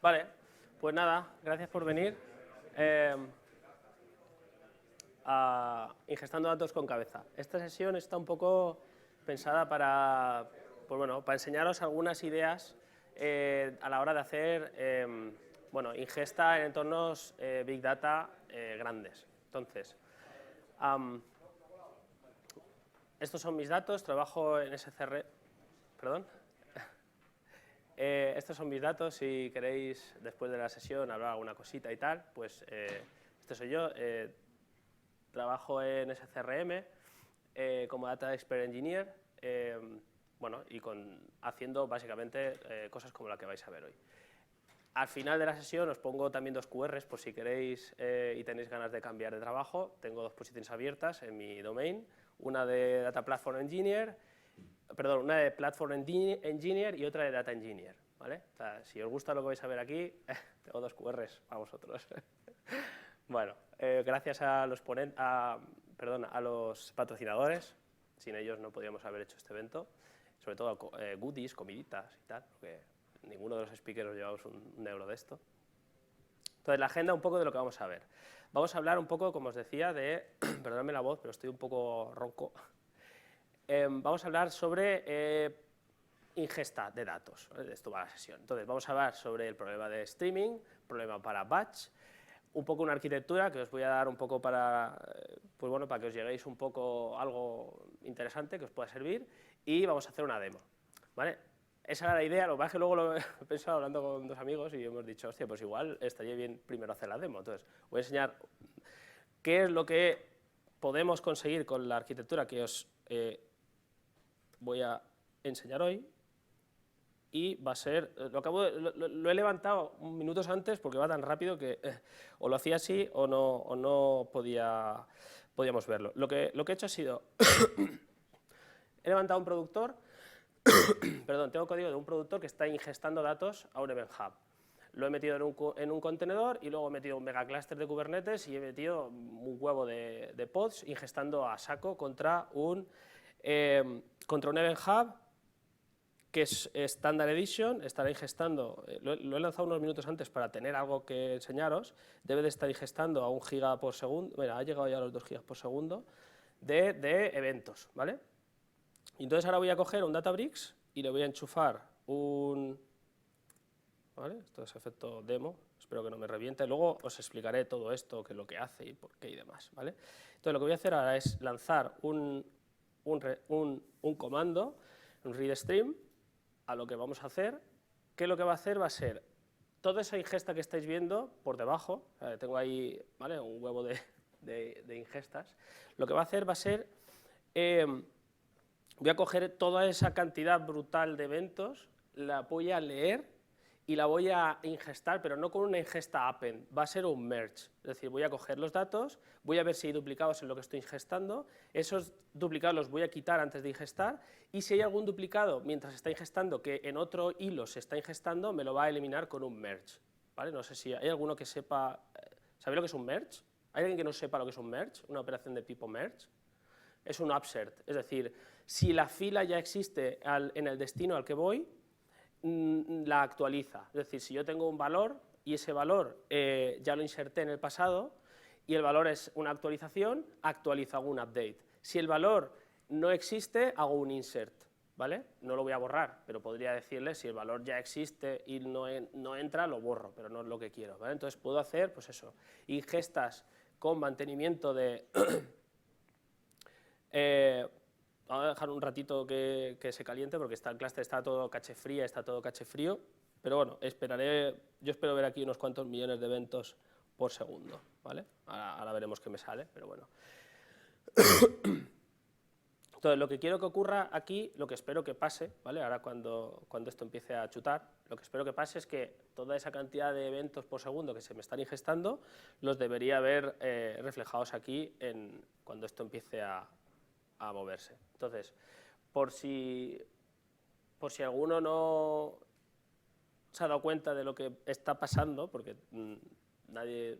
Vale, pues nada, gracias por venir a Ingestando Datos con Cabeza. Esta sesión está un poco pensada para, pues bueno, para enseñaros algunas ideas a la hora de hacer ingesta en entornos Big Data grandes. Entonces, estos son mis datos, trabajo en SCR, perdón. Estos son mis datos, si queréis después de la sesión hablar alguna cosita y tal, pues este soy yo, trabajo en SCRM como Data Expert Engineer, haciendo básicamente cosas como la que vais a ver hoy. Al final de la sesión os pongo también dos QRs por si queréis y tenéis ganas de cambiar de trabajo. Tengo dos posiciones abiertas en mi domain, una de Data Platform Engineer, una de Platform Engineer y otra de Data Engineer, ¿vale? O sea, si os gusta lo que vais a ver aquí, tengo dos QRs para vosotros. Bueno, gracias a los patrocinadores, sin ellos no podríamos haber hecho este evento, sobre todo goodies, comiditas y tal, porque ninguno de los speakers os llevamos un euro de esto. Entonces, la agenda un poco de lo que vamos a ver. Vamos a hablar un poco, como os decía, perdonadme la voz, pero estoy un poco ronco. Vamos a hablar sobre ingesta de datos, ¿vale? De esto va la sesión. Entonces, vamos a hablar sobre el problema de streaming, problema para batch, un poco una arquitectura que os voy a dar un poco para que os lleguéis un poco algo interesante que os pueda servir, y vamos a hacer una demo, ¿vale? Esa era la idea, lo que pasa es que luego lo he pensado hablando con dos amigos y hemos dicho, hostia, pues igual estaría bien primero hacer la demo. Entonces, voy a enseñar qué es lo que podemos conseguir con la arquitectura que os voy a enseñar hoy, y va a ser, lo he levantado minutos antes porque va tan rápido que o lo hacía así o no podíamos verlo. Lo que he hecho ha sido, he levantado un productor, perdón, tengo código de un productor que está ingestando datos a un Event Hub. Lo he metido en un contenedor y luego he metido un megacluster de Kubernetes y he metido un huevo de pods ingestando a saco contra un Event Hub que es Standard Edition. Estará ingestando, lo he lanzado unos minutos antes para tener algo que enseñaros, debe de estar ingestando a 1 giga por segundo, bueno, ha llegado ya a los 2 gigas por segundo de eventos, ¿vale? Entonces ahora voy a coger un Databricks y le voy a enchufar ¿vale? Esto es efecto demo, espero que no me reviente, luego os explicaré todo esto, qué es lo que hace y por qué y demás, ¿vale? Entonces lo que voy a hacer ahora es lanzar un comando, un read stream, a lo que vamos a hacer, que lo que va a hacer va a ser toda esa ingesta que estáis viendo por debajo, tengo ahí, ¿vale?, un huevo de ingestas, lo que va a hacer va a ser, voy a coger toda esa cantidad brutal de eventos, la voy a leer y la voy a ingestar, pero no con una ingesta append, va a ser un merge, es decir, voy a coger los datos, voy a ver si hay duplicados en lo que estoy ingestando, esos duplicados los voy a quitar antes de ingestar, y si hay algún duplicado mientras está ingestando que en otro hilo se está ingestando, me lo va a eliminar con un merge, ¿vale? No sé si hay alguno que sepa, ¿sabéis lo que es un merge? ¿Hay alguien que no sepa lo que es un merge? Una operación de tipo merge. Es un upsert, es decir, si la fila ya existe en el destino al que voy, la actualiza. Es decir, si yo tengo un valor y ese valor ya lo inserté en el pasado y el valor es una actualización, actualizo, hago un update. Si el valor no existe, hago un insert, ¿vale? No lo voy a borrar, pero podría decirle si el valor ya existe y no entra, lo borro, pero no es lo que quiero, ¿vale? Entonces puedo hacer, pues eso, ingestas con mantenimiento de vamos a dejar un ratito que se caliente porque el clúster está todo caché fría, está todo caché frío, pero bueno, yo espero ver aquí unos cuantos millones de eventos por segundo, ¿vale? Ahora veremos qué me sale, pero bueno. Entonces, lo que quiero que ocurra aquí, lo que espero que pase, ¿vale? Ahora cuando esto empiece a chutar, lo que espero que pase es que toda esa cantidad de eventos por segundo que se me están ingestando, los debería ver reflejados aquí cuando esto empiece a moverse. Entonces, por si alguno no se ha dado cuenta de lo que está pasando, porque nadie,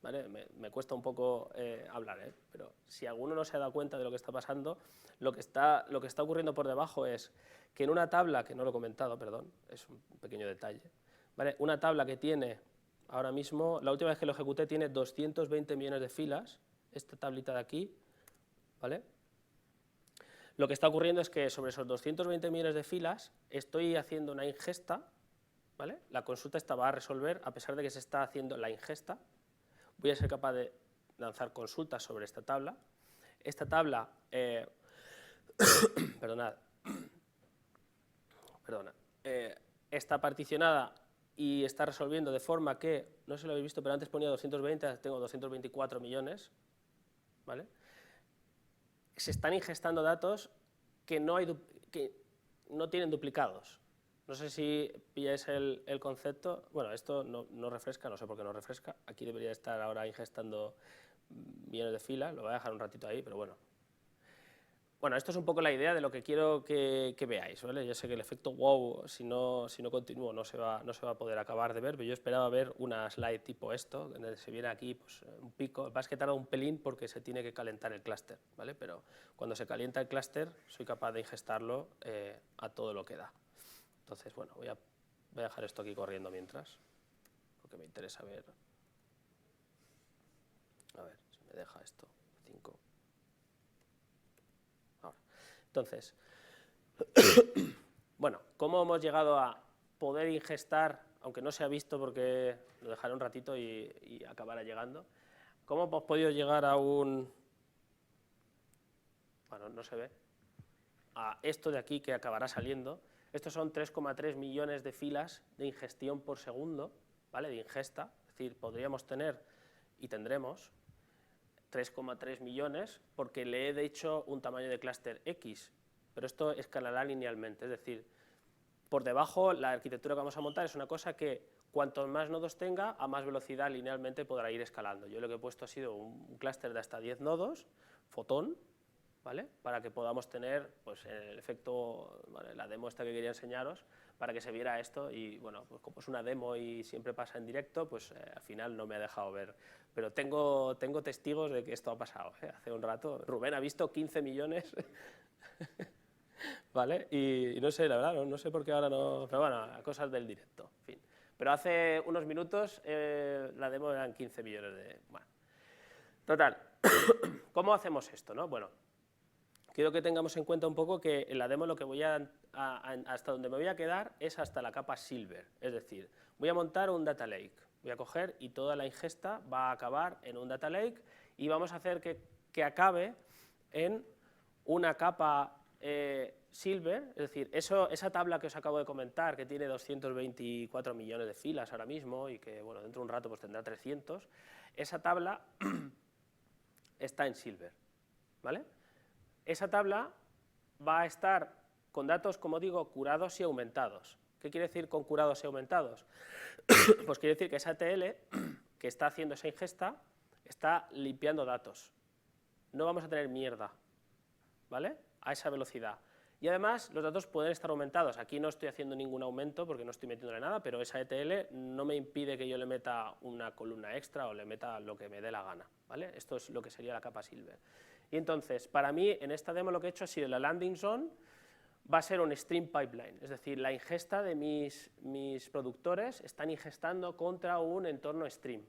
¿vale? Me cuesta un poco hablar, pero si alguno no se ha dado cuenta de lo que está pasando, lo que está ocurriendo por debajo es que en una tabla, que no lo he comentado, perdón, es un pequeño detalle, ¿vale? Una tabla que tiene ahora mismo, la última vez que lo ejecuté, tiene 220 millones de filas, esta tablita de aquí, ¿vale? Lo que está ocurriendo es que sobre esos 220 millones de filas estoy haciendo una ingesta, ¿vale? La consulta esta va a resolver, a pesar de que se está haciendo la ingesta, voy a ser capaz de lanzar consultas sobre esta tabla. Esta tabla, perdona, está particionada y está resolviendo de forma que, no sé si lo habéis visto, pero antes ponía 220, tengo 224 millones, ¿vale? Se están ingestando datos que no tienen duplicados. No sé si pilláis el concepto. Bueno, esto no refresca, no sé por qué no refresca. Aquí debería estar ahora ingestando millones de filas, lo voy a dejar un ratito ahí, pero bueno. Bueno, esto es un poco la idea de lo que quiero que veáis, ¿vale? Yo sé que el efecto wow, si no continúo, no se va a poder acabar de ver, pero yo esperaba ver una slide tipo esto, donde se viene aquí pues, un pico. Es que tarda un pelín porque se tiene que calentar el clúster, ¿vale? Pero cuando se calienta el clúster, soy capaz de ingestarlo a todo lo que da. Entonces, bueno, voy a dejar esto aquí corriendo mientras, porque me interesa ver. A ver si me deja esto. 5. Ahora. Entonces, bueno, ¿cómo hemos llegado a poder ingestar, aunque no se ha visto porque lo dejaré un ratito y acabará llegando? ¿Cómo hemos podido llegar a un... Bueno, no se ve. A esto de aquí que acabará saliendo. Estos son 3,3 millones de filas de ingestión por segundo, ¿vale? De ingesta. Es decir, podríamos tener y tendremos 3,3 millones porque le he hecho un tamaño de clúster X, pero esto escalará linealmente, es decir, por debajo la arquitectura que vamos a montar es una cosa que cuantos más nodos tenga, a más velocidad linealmente podrá ir escalando. Yo lo que he puesto ha sido un clúster de hasta 10 nodos, fotón, ¿vale? Para que podamos tener pues, el efecto, ¿vale? La demo esta que quería enseñaros, para que se viera esto y bueno, pues como es una demo y siempre pasa en directo, pues al final no me ha dejado ver. Pero tengo testigos de que esto ha pasado, hace un rato. Rubén ha visto 15 millones, ¿vale? Y no sé, la verdad, no sé por qué ahora no, pero bueno, cosas del directo, en fin. Pero hace unos minutos la demo eran 15 millones de... Bueno, total, ¿cómo hacemos esto, no? Bueno, quiero que tengamos en cuenta un poco que en la demo lo que voy hasta donde me voy a quedar es hasta la capa Silver, es decir, voy a montar un data lake, voy a coger y toda la ingesta va a acabar en un data lake y vamos a hacer que acabe en una capa Silver, es decir, esa tabla que os acabo de comentar, que tiene 224 millones de filas ahora mismo y que bueno, dentro de un rato pues tendrá 300, esa tabla está en Silver, ¿vale? Esa tabla va a estar con datos, como digo, curados y aumentados. ¿Qué quiere decir con curados y aumentados? Pues quiere decir que esa TL que está haciendo esa ingesta está limpiando datos. No vamos a tener mierda, ¿vale? A esa velocidad. Y además los datos pueden estar aumentados. Aquí no estoy haciendo ningún aumento porque no estoy metiéndole nada, pero esa ETL no me impide que yo le meta una columna extra o le meta lo que me dé la gana, ¿vale? Esto es lo que sería la capa Silver. Y entonces, para mí, en esta demo lo que he hecho ha sido la landing zone, va a ser un stream pipeline, es decir, la ingesta de mis productores están ingestando contra un entorno stream,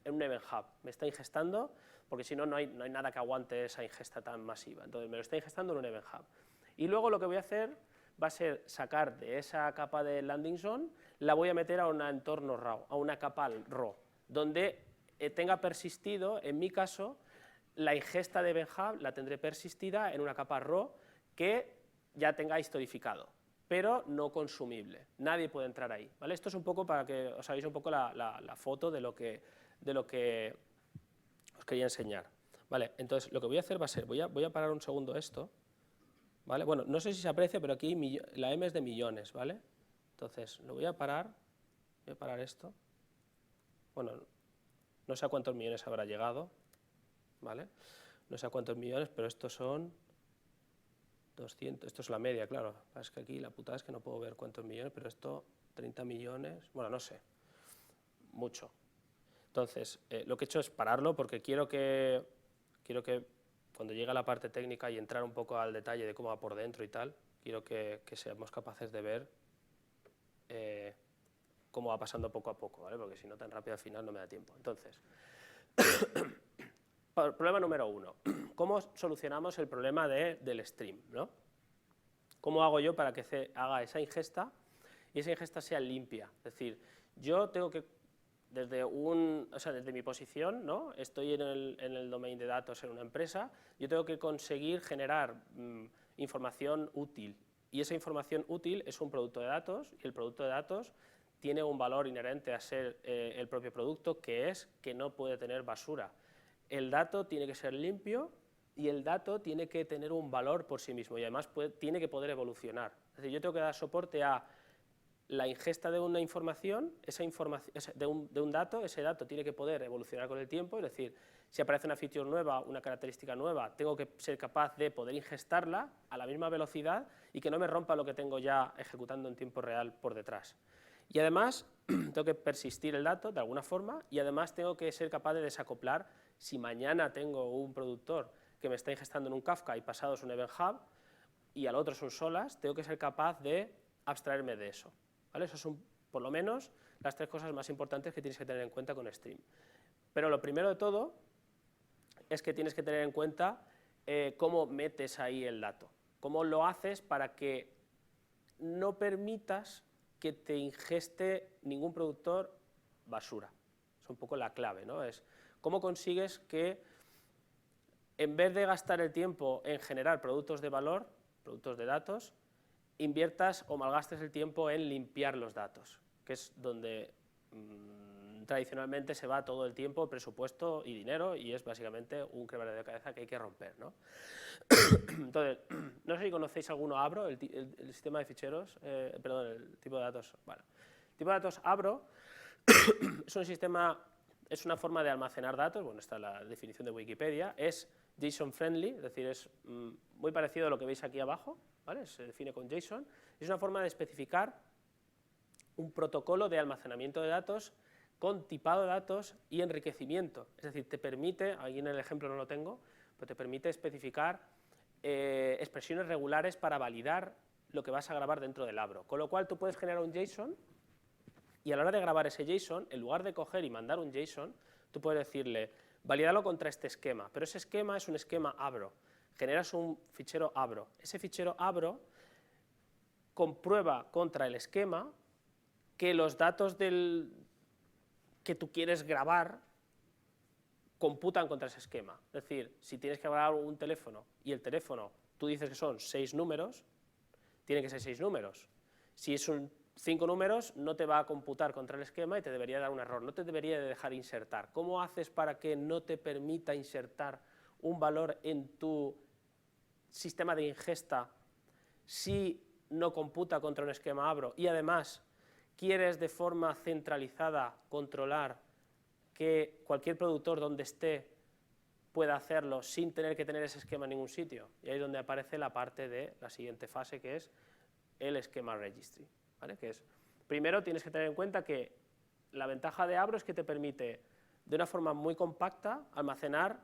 en un Event Hub. Me está ingestando, porque si no, no hay nada que aguante esa ingesta tan masiva. Entonces, me lo está ingestando en un Event Hub. Y luego lo que voy a hacer va a ser sacar de esa capa de landing zone, la voy a meter a un entorno RAW, a una capa RAW, donde tenga persistido, en mi caso, la ingesta de Event Hub la tendré persistida en una capa RAW que ya tenga historificado, pero no consumible. Nadie puede entrar ahí, ¿vale? Esto es un poco para que os hagáis un poco la foto de lo que os quería enseñar. Vale, entonces lo que voy a hacer va a ser, voy a parar un segundo esto, ¿vale? Bueno, no sé si se aprecia, pero aquí la M es de millones, ¿vale? Entonces lo voy a parar esto. Bueno, no sé a cuántos millones habrá llegado, ¿vale? No sé a cuántos millones, pero estos son 200, esto es la media, claro. Es que aquí la putada es que no puedo ver cuántos millones, pero esto 30 millones, bueno, no sé, mucho. Entonces, lo que he hecho es pararlo porque quiero que cuando llegue a la parte técnica y entrar un poco al detalle de cómo va por dentro y tal, quiero que seamos capaces de ver cómo va pasando poco a poco, ¿vale? Porque si no tan rápido al final no me da tiempo. Entonces, problema número 1, ¿cómo solucionamos el problema del stream, ¿no? ¿Cómo hago yo para que se haga esa ingesta y esa ingesta sea limpia? Es decir, yo tengo que, desde mi posición, ¿no? Estoy en el domain de datos en una empresa, yo tengo que conseguir generar información útil, y esa información útil es un producto de datos, y el producto de datos tiene un valor inherente a ser el propio producto, que es que no puede tener basura. El dato tiene que ser limpio y el dato tiene que tener un valor por sí mismo y además tiene que poder evolucionar. Es decir, yo tengo que dar soporte a la ingesta de una información, de un dato, ese dato tiene que poder evolucionar con el tiempo, es decir, si aparece una feature nueva, una característica nueva, tengo que ser capaz de poder ingestarla a la misma velocidad y que no me rompa lo que tengo ya ejecutando en tiempo real por detrás. Y además, tengo que persistir el dato de alguna forma y además tengo que ser capaz de desacoplar. Si mañana tengo un productor que me está ingestando en un Kafka y pasado es un Event Hub y al otro son solas, tengo que ser capaz de abstraerme de eso, ¿vale? Esas son, por lo menos, las 3 cosas más importantes que tienes que tener en cuenta con Stream. Pero lo primero de todo es que tienes que tener en cuenta cómo metes ahí el dato, cómo lo haces para que no permitas que te ingeste ningún productor basura. Es un poco la clave, ¿no? Es cómo consigues que, en vez de gastar el tiempo en generar productos de valor, productos de datos, inviertas o malgastes el tiempo en limpiar los datos, que es donde tradicionalmente se va todo el tiempo, presupuesto y dinero, y es básicamente un quebradero de cabeza que hay que romper, ¿no? Entonces, no sé si conocéis alguno Abro, el sistema de ficheros, perdón, el tipo de datos. Bueno, el tipo de datos Abro es un sistema, es una forma de almacenar datos, bueno, está la definición de Wikipedia, es JSON friendly, es decir, es muy parecido a lo que veis aquí abajo, ¿vale? Se define con JSON, es una forma de especificar un protocolo de almacenamiento de datos con tipado de datos y enriquecimiento, es decir, te permite, aquí en el ejemplo no lo tengo, pero te permite especificar expresiones regulares para validar lo que vas a grabar dentro del Abro, con lo cual tú puedes generar un JSON y a la hora de grabar ese JSON, en lugar de coger y mandar un JSON, tú puedes decirle, valídalo contra este esquema, pero ese esquema es un esquema Abro, generas un fichero Abro, ese fichero Abro comprueba contra el esquema que los datos que tú quieres grabar computan contra ese esquema. Es decir, si tienes que grabar un teléfono y el teléfono tú dices que son 6 números, tienen que ser 6 números. Si son 5 números, no te va a computar contra el esquema y te debería dar un error, no te debería de dejar insertar. ¿Cómo haces para que no te permita insertar un valor en tu sistema de ingesta si no computa contra un esquema Abro y además quieres de forma centralizada controlar que cualquier productor donde esté pueda hacerlo sin tener que tener ese esquema en ningún sitio? Y ahí es donde aparece la parte de la siguiente fase, que es el esquema registry, ¿vale? Que es, primero tienes que tener en cuenta que la ventaja de Abro es que te permite de una forma muy compacta almacenar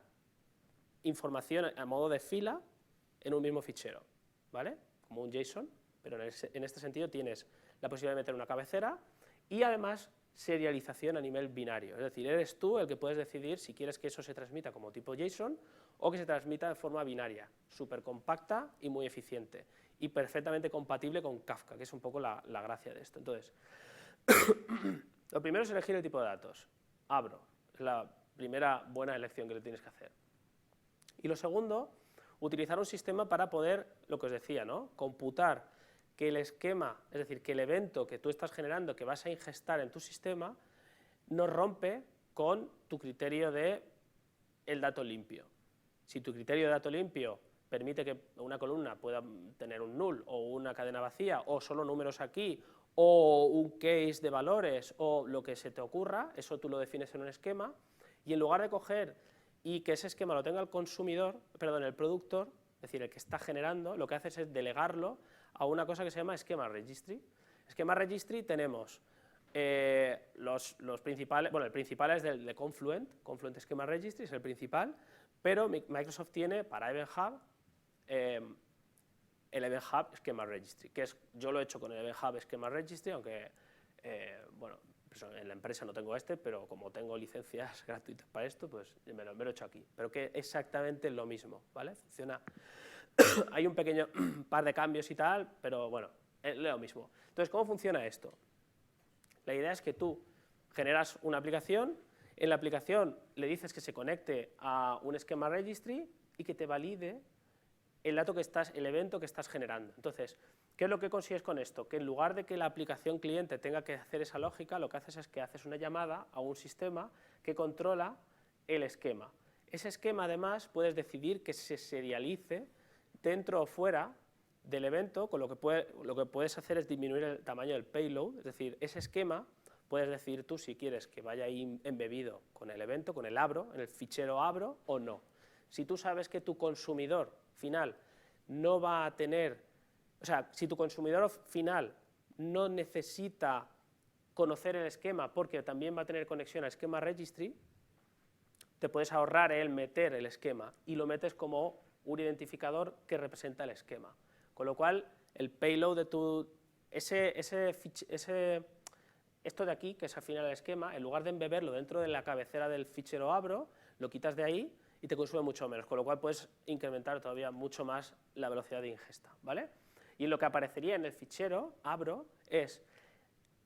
información a modo de fila en un mismo fichero, ¿vale? Como un JSON, pero en este sentido tienes la posibilidad de meter una cabecera y además serialización a nivel binario, es decir, eres tú el que puedes decidir si quieres que eso se transmita como tipo JSON o que se transmita de forma binaria, súper compacta y muy eficiente, y perfectamente compatible con Kafka, que es un poco la gracia de esto. Entonces, lo primero es elegir el tipo de datos, Abro, es la primera buena elección que le tienes que hacer. Y lo segundo, utilizar un sistema para poder, lo que os decía, ¿no? Computar que el esquema, es decir, que el evento que tú estás generando, que vas a ingestar en tu sistema, no rompe con tu criterio de el dato limpio. Si tu criterio de dato limpio permite que una columna pueda tener un null o una cadena vacía o solo números aquí o un case de valores o lo que se te ocurra, eso tú lo defines en un esquema y en lugar de coger y que ese esquema lo tenga el consumidor, perdón, el productor, es decir, el que está generando, lo que haces es delegarlo a una cosa que se llama Schema Registry. Schema Registry tenemos los principales, bueno, el principal es de Confluent Schema Registry es el principal, pero Microsoft tiene para Event Hub el Event Hub Schema Registry, que es, yo lo he hecho con el Event Hub Schema Registry, aunque bueno, pues en la empresa no tengo pero como tengo licencias gratuitas para esto, pues me lo he hecho aquí. Pero que exactamente lo mismo, ¿vale? Funciona. Hay un pequeño par de cambios y tal, pero bueno, es lo mismo. Entonces, ¿cómo funciona esto? La idea es que tú generas una aplicación, en la aplicación le dices que se conecte a un schema registry y que te valide el dato que el evento que estás generando. Entonces, ¿qué es lo que consigues con esto? Que en lugar de que la aplicación cliente tenga que hacer esa lógica, lo que haces es que haces una llamada a un sistema que controla el esquema. Ese esquema, además, puedes decidir que se serialice dentro o fuera del evento, con lo que puedes hacer es disminuir el tamaño del payload, es decir, ese esquema puedes decidir tú si quieres que vaya ahí embebido con el evento, con el abro, en el fichero abro o no. Si tú sabes que tu consumidor final no va a tener, o sea, si tu consumidor final no necesita conocer el esquema porque también va a tener conexión al esquema registry, te puedes ahorrar el meter el esquema y lo metes como un identificador que representa el esquema. Con lo cual, el payload de tu... esto de aquí, que es al final el esquema, en lugar de embeberlo dentro de la cabecera del fichero abro, lo quitas de ahí y te consume mucho menos, con lo cual puedes incrementar todavía mucho más la velocidad de ingesta, ¿vale? Y lo que aparecería en el fichero abro es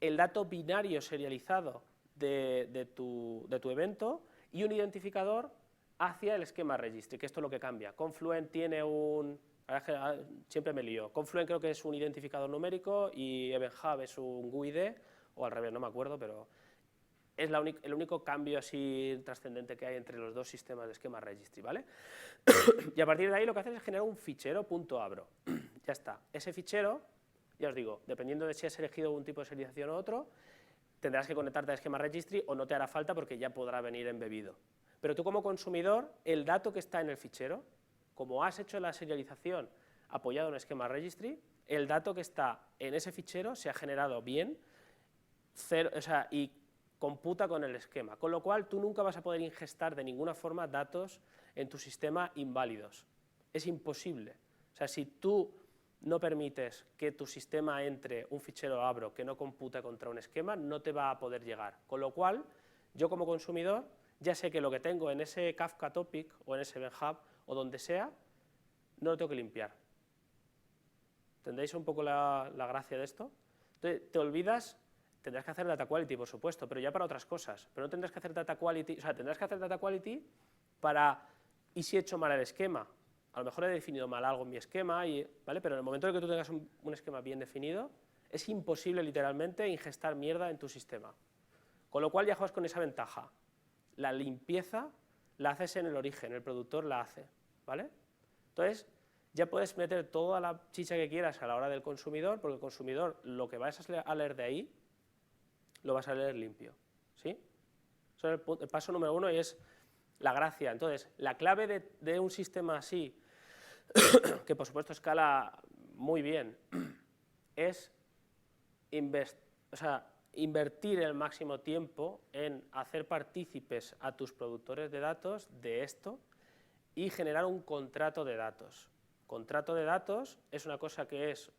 el dato binario serializado de tu evento y un identificador hacia el esquema registry, que esto es lo que cambia. Confluent tiene siempre me lío, Confluent creo que es un identificador numérico y EventHub es un GUID, o al revés, no me acuerdo, pero es el único cambio así trascendente que hay entre los dos sistemas de esquema registry, ¿vale? Y a partir de ahí lo que haces es generar un fichero .abro. Ya está. Ese fichero, ya os digo, dependiendo de si has elegido un tipo de serialización u otro, tendrás que conectarte al esquema registry o no te hará falta porque ya podrá venir embebido. Pero tú como consumidor, el dato que está en el fichero, como has hecho la serialización apoyado en esquema registry, el dato que está en ese fichero se ha generado bien y computa con el esquema, con lo cual tú nunca vas a poder ingestar de ninguna forma datos en tu sistema inválidos. Es imposible. O sea, si tú no permites que tu sistema entre un fichero abro que no computa contra un esquema, no te va a poder llegar. Con lo cual, yo como consumidor ya sé que lo que tengo en ese Kafka Topic o en ese EventHub o donde sea, no lo tengo que limpiar. ¿Entendéis un poco la gracia de esto? Entonces, te olvidas, tendrás que hacer data quality, por supuesto, pero ya para otras cosas. Pero no tendrás que hacer data quality, o sea, tendrás que hacer data quality para, ¿y si he hecho mal el esquema? A lo mejor he definido mal algo en mi esquema, ¿vale? Pero en el momento en que tú tengas un esquema bien definido, es imposible literalmente ingestar mierda en tu sistema. Con lo cual ya juegas con esa ventaja. La limpieza la haces en el origen, el productor la hace, ¿vale? Entonces, ya puedes meter toda la chicha que quieras a la hora del consumidor, porque el consumidor lo que vas a leer de ahí, lo vas a leer limpio, ¿sí? Eso es el paso número 1 y es la gracia. Entonces, la clave de un sistema así, que por supuesto escala muy bien, es invertir el máximo tiempo en hacer partícipes a tus productores de datos de esto y generar un contrato de datos. Contrato de datos es una cosa que es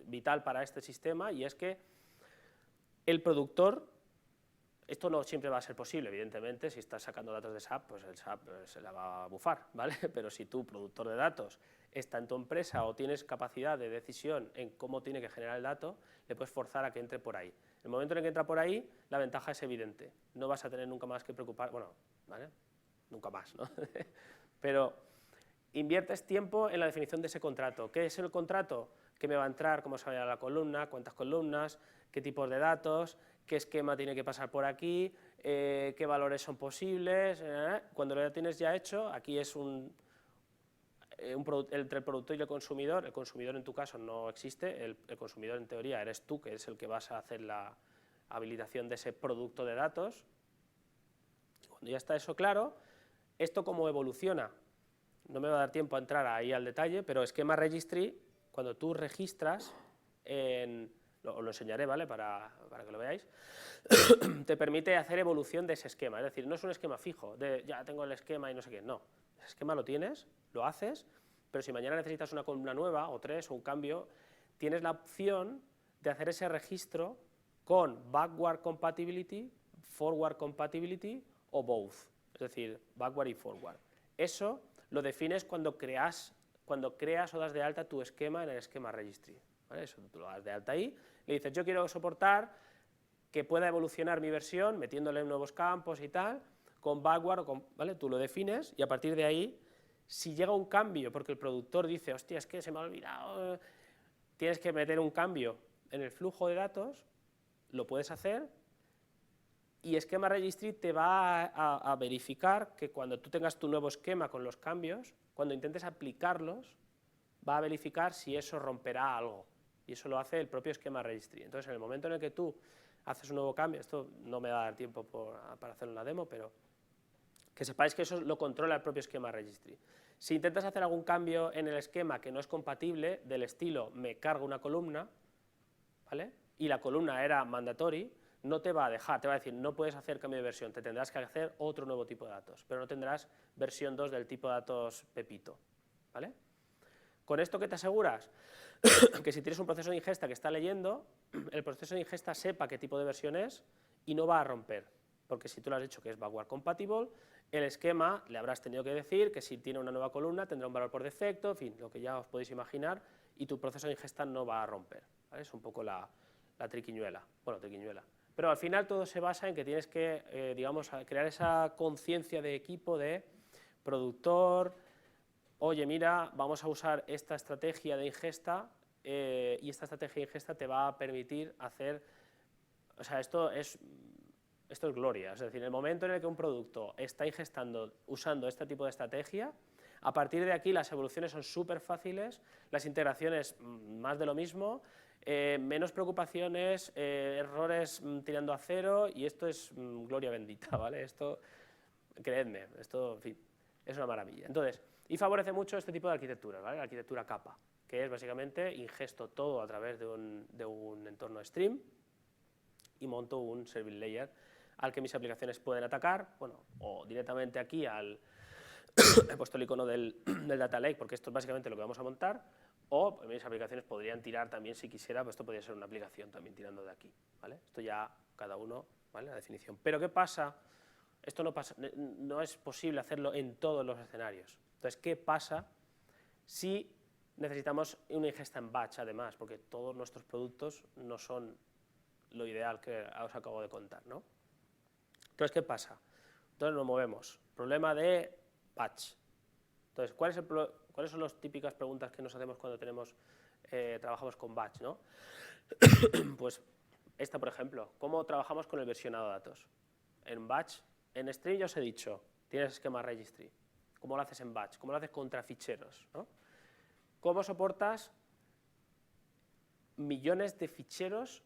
vital para este sistema y es que el productor, esto no siempre va a ser posible, evidentemente, si estás sacando datos de SAP, pues el SAP se la va a bufar, ¿vale? Pero si tú, productor de datos, está en tu empresa o tienes capacidad de decisión en cómo tiene que generar el dato, le puedes forzar a que entre por ahí. En el momento en el que entra por ahí, la ventaja es evidente. No vas a tener nunca más que preocupar, bueno, ¿vale? Nunca más, ¿no? Pero inviertes tiempo en la definición de ese contrato. ¿Qué es el contrato? ¿Qué me va a entrar? ¿Cómo se va a la columna? ¿Cuántas columnas? ¿Qué tipos de datos? ¿Qué esquema tiene que pasar por aquí? ¿Qué valores son posibles? Cuando lo tienes ya hecho, aquí es entre el productor y el consumidor en tu caso no existe, el consumidor en teoría eres tú, que es el que vas a hacer la habilitación de ese producto de datos. Cuando ya está eso claro, ¿esto cómo evoluciona? No me va a dar tiempo a entrar ahí al detalle, pero esquema registry, cuando tú registras, os lo enseñaré, ¿vale? Para que lo veáis, te permite hacer evolución de ese esquema, es decir, no es un esquema fijo, de ya tengo el esquema y no sé qué, no, ese esquema lo tienes, lo haces, pero si mañana necesitas una columna nueva, o 3, o un cambio, tienes la opción de hacer ese registro con backward compatibility, forward compatibility o both, es decir, backward y forward. Eso lo defines cuando creas o das de alta tu esquema en el esquema registry, ¿vale? Eso tú lo das de alta ahí, le dices yo quiero soportar que pueda evolucionar mi versión metiéndole nuevos campos y tal, con backward, ¿vale? Tú lo defines y a partir de ahí, si llega un cambio, porque el productor dice, hostia, es que se me ha olvidado, tienes que meter un cambio en el flujo de datos, lo puedes hacer, y Schema Registry te va a verificar que cuando tú tengas tu nuevo esquema con los cambios, cuando intentes aplicarlos, va a verificar si eso romperá algo, y eso lo hace el propio Schema Registry. Entonces, en el momento en el que tú haces un nuevo cambio, esto no me va a dar tiempo para hacer una demo, pero que sepáis que eso lo controla el propio Schema Registry. Si intentas hacer algún cambio en el esquema que no es compatible, del estilo me cargo una columna, ¿vale? Y la columna era mandatory, no te va a dejar, te va a decir no puedes hacer cambio de versión, te tendrás que hacer otro nuevo tipo de datos, pero no tendrás versión 2 del tipo de datos Pepito, ¿vale? ¿Con esto qué te aseguras? Que si tienes un proceso de ingesta que está leyendo, el proceso de ingesta sepa qué tipo de versión es y no va a romper, porque si tú le has dicho que es backward compatible, el esquema le habrás tenido que decir que si tiene una nueva columna tendrá un valor por defecto, en fin, lo que ya os podéis imaginar, y tu proceso de ingesta no va a romper, ¿vale? Es un poco la triquiñuela, bueno, triquiñuela. Pero al final todo se basa en que tienes que, digamos, crear esa conciencia de equipo de productor, oye, mira, vamos a usar esta estrategia de ingesta y esta estrategia de ingesta te va a permitir hacer, o sea, esto es gloria, es decir, en el momento en el que un producto está ingestando usando este tipo de estrategia, a partir de aquí las evoluciones son súper fáciles, las integraciones más de lo mismo, menos preocupaciones, errores tirando a cero, y esto es gloria bendita, ¿vale? Esto, creedme, esto, en fin, es una maravilla. Entonces, y favorece mucho este tipo de arquitectura, ¿vale? La arquitectura capa, que es básicamente ingesto todo a través de un entorno stream y monto un service layer al que mis aplicaciones pueden atacar, bueno, o directamente aquí he puesto el icono del Data Lake, porque esto es básicamente lo que vamos a montar, o mis aplicaciones podrían tirar también, si quisiera, pues esto podría ser una aplicación también tirando de aquí, ¿vale? Esto ya cada uno, ¿vale? La definición. Pero ¿qué pasa? Esto no pasa, no es posible hacerlo en todos los escenarios. Entonces, ¿qué pasa si necesitamos una ingesta en batch, además? Porque todos nuestros productos no son lo ideal que os acabo de contar, ¿no? Entonces, ¿qué pasa? Entonces nos movemos. Problema de batch. Entonces, ¿cuáles son las típicas preguntas que nos hacemos cuando trabajamos con batch, ¿no? Pues esta, por ejemplo, ¿cómo trabajamos con el versionado de datos? En batch, en stream ya os he dicho, tienes esquema registry. ¿Cómo lo haces en batch? ¿Cómo lo haces contra ficheros, ¿no? ¿Cómo soportas millones de ficheros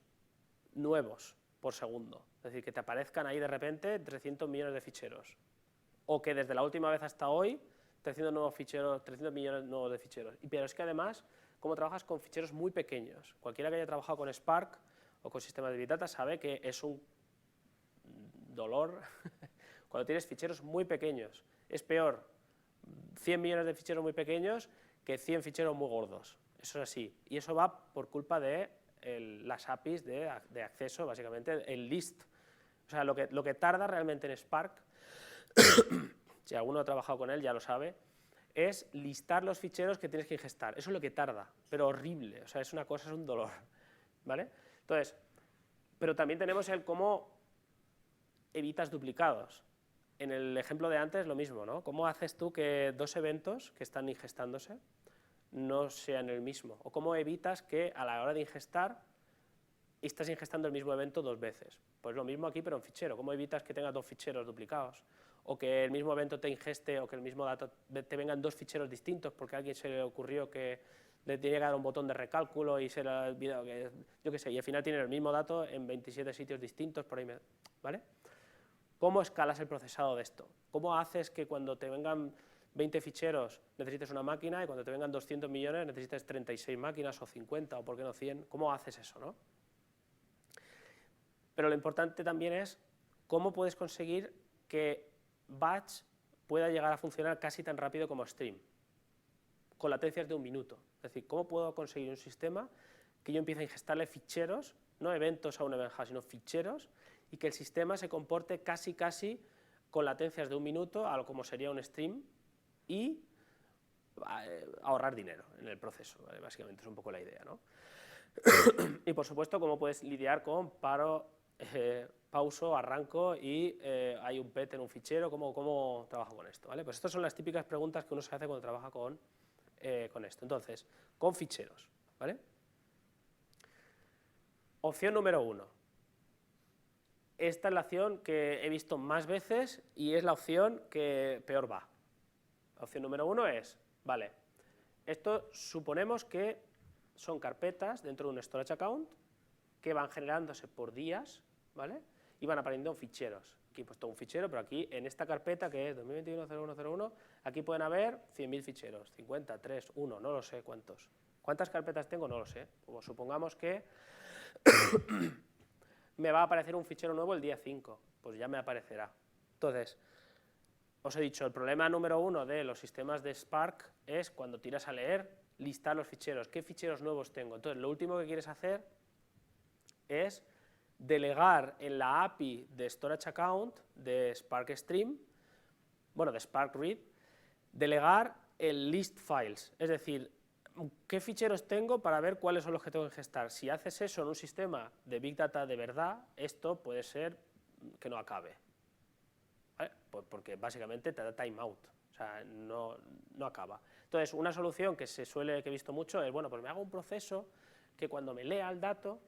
nuevos por segundo? Es decir, que te aparezcan ahí de repente 300 millones de ficheros. O que desde la última vez hasta hoy 300 millones nuevos de ficheros. Pero es que además, ¿cómo trabajas con ficheros muy pequeños? Cualquiera que haya trabajado con Spark o con sistemas de Big Data sabe que es un dolor cuando tienes ficheros muy pequeñños. Es peor 100 millones de ficheros muy pequeños que 100 ficheros muy gordos. Eso es así. Y eso va por culpa de las APIs de acceso, básicamente, el list. O sea, lo que tarda realmente en Spark, si alguno ha trabajado con él ya lo sabe, es listar los ficheros que tienes que ingestar. Eso es lo que tarda, pero horrible. O sea, es una cosa, es un dolor, ¿vale? Entonces, pero también tenemos el cómo evitas duplicados. En el ejemplo de antes, lo mismo, ¿no? ¿Cómo haces tú que dos eventos que están ingestándose no sean el mismo? ¿O cómo evitas que a la hora de ingestar estás ingestando el mismo evento dos veces? Pues lo mismo aquí, pero en fichero. ¿Cómo evitas que tengas dos ficheros duplicados? O que el mismo evento te ingeste o que el mismo dato te vengan dos ficheros distintos porque a alguien se le ocurrió que le tiene que dar un botón de recálculo y se le ha olvidado que, yo qué sé, y al final tiene el mismo dato en 27 sitios distintos, por ahí, ¿vale? ¿Cómo escalas el procesado de esto? ¿Cómo haces que cuando te vengan 20 ficheros necesites una máquina y cuando te vengan 200 millones necesites 36 máquinas o 50 o por qué no 100? ¿Cómo haces eso, no? Pero lo importante también es cómo puedes conseguir que batch pueda llegar a funcionar casi tan rápido como stream, con latencias de 1 minuto. Es decir, ¿cómo puedo conseguir un sistema que yo empiece a ingestarle ficheros, no eventos a un event hash, sino ficheros, y que el sistema se comporte casi con latencias de 1 minuto, a lo como sería un stream, y ahorrar dinero en el proceso, ¿vale? Básicamente es un poco la idea, ¿no? Y por supuesto, cómo puedes lidiar con paro, pauso, arranco y hay un pet en un fichero, ¿cómo trabajo con esto? ¿Vale? Pues estas son las típicas preguntas que uno se hace cuando trabaja con esto. Entonces, con ficheros, ¿vale? Opción número 1. Esta es la opción que he visto más veces y es la opción que peor va. La opción número 1 es, vale, esto suponemos que son carpetas dentro de un storage account que van generándose por días, ¿vale? Y van apareciendo ficheros. Aquí he puesto un fichero, pero aquí en esta carpeta que es 2021-0101, aquí pueden haber 100.000 ficheros, 50, 3, 1, no lo sé cuántos. ¿Cuántas carpetas tengo? No lo sé. Pues supongamos que me va a aparecer un fichero nuevo el día 5, pues ya me aparecerá. Entonces, os he dicho, el problema número 1 de los sistemas de Spark es cuando tiras a leer, listar los ficheros. ¿Qué ficheros nuevos tengo? Entonces, lo último que quieres hacer es delegar en la API de Storage Account de Spark Stream, bueno, de Spark Read, delegar el list files, es decir, qué ficheros tengo para ver cuáles son los que tengo que gestar. Si haces eso en un sistema de Big Data de verdad, esto puede ser que no acabe, ¿vale? Porque básicamente te da timeout, o sea, no acaba. Entonces, una solución que he visto mucho es, bueno, pues me hago un proceso que cuando me lea el dato,